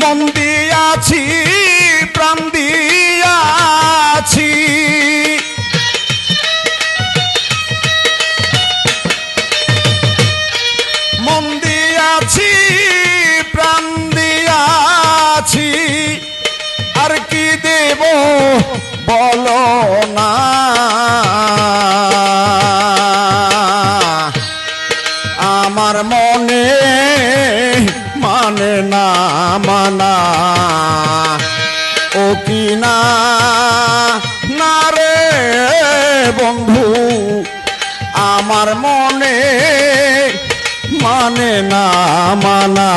মন দিয়াছি প্রাণ দিয়াছি মন দিয়াছি প্রাণ দিয়াছি আর কি দেব বলো না আমার মনে মানে না মানা ও কি না না রে বন্ধু আমার মনে মানে না মানা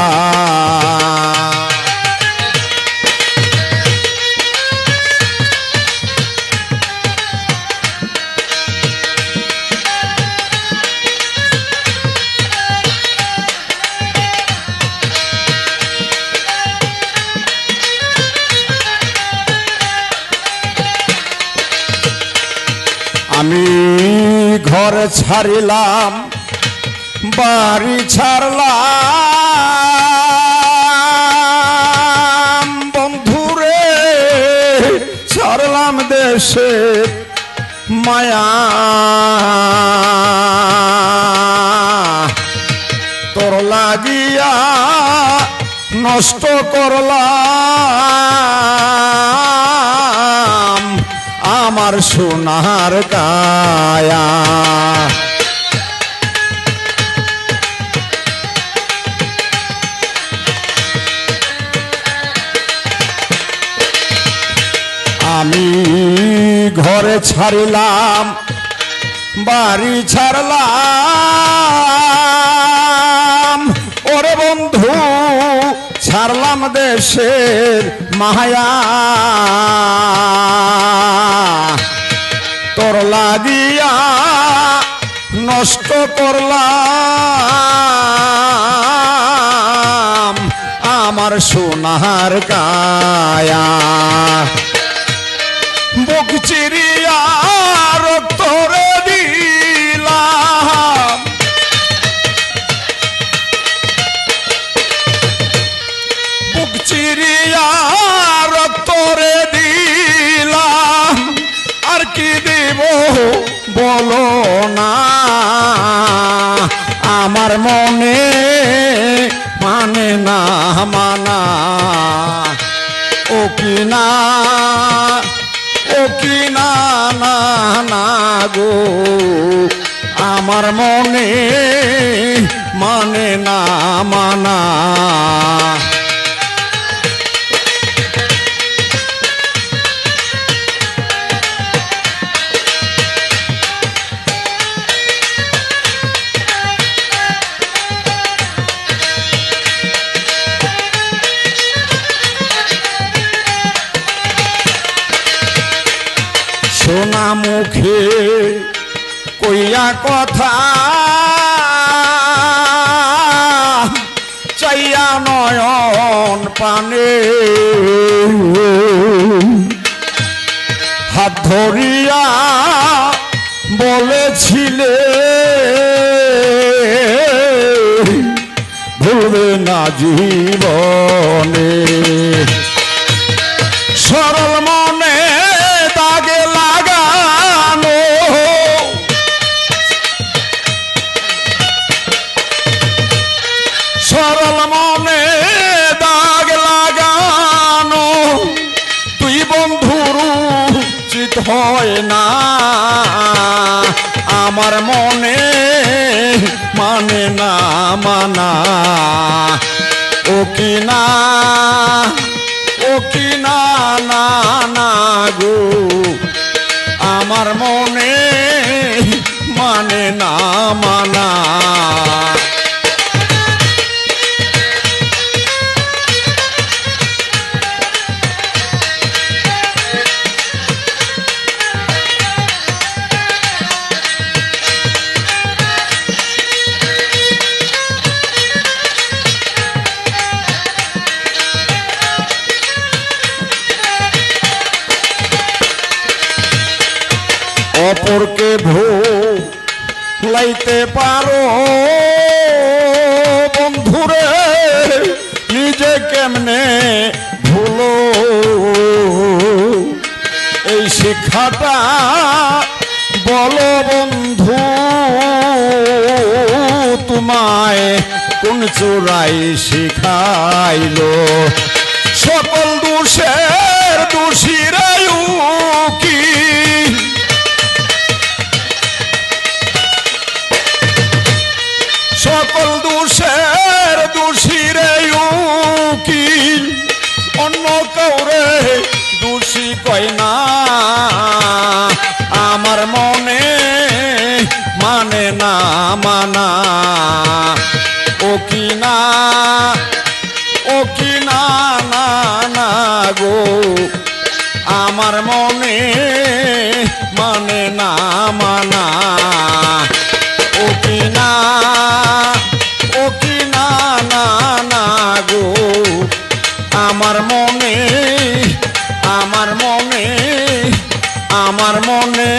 আমি ঘর ছাড়িলাম বাড়ি ছাড়লাম বন্ধুরে ছাড়লাম দেশের মায়া তোর লাগিয়া নষ্ট করলাম আমার সোনার কায়া আমি ঘরে ছাড়িলাম বাড়ি ছাড়লাম ওরে বন্ধু ছাড়লাম দেশের মায়া তোর লাগিয়া নষ্ট করলাম আমার সোনার কায়া বুক চিরিয়া রক্ত রে দিলাম বুক চিরিয়া রক্ত রে দিলাম আর কি দেব বলো না আমার মনে মানে না মানা ও কি না না না গো আমার মনে মানে না মানা সোনা মুখে কইয়া কথা চাইয়া নয়ন পানে হাত ধরিয়া বলেছিলে ভুলবে না জীবনে সরল মনে দাগে লাগানো সরল মনে দাগ লাগানো তুই বন্ধুর উচিত হয় না আমার মনে মানে না মানা ও কি না না না গো আমার মনে মানে না মানা অপরকে ভুলাইতে পারো বন্ধুরে নিজেকে কেমনে ভুলো এই শিক্ষাটা বলো বন্ধু তোমায় কোন চোরাই শিখাইলো সকল দোষের দোষীরায়ু কি সকল দোষের দোষীরায়ু কি অন্য কাউরে দোষী কয় না আমার মনে মানে না মানা ও কি না না না গো আমার মনে মানে না মানা ও কি না না গো আমার মনে আমার মনে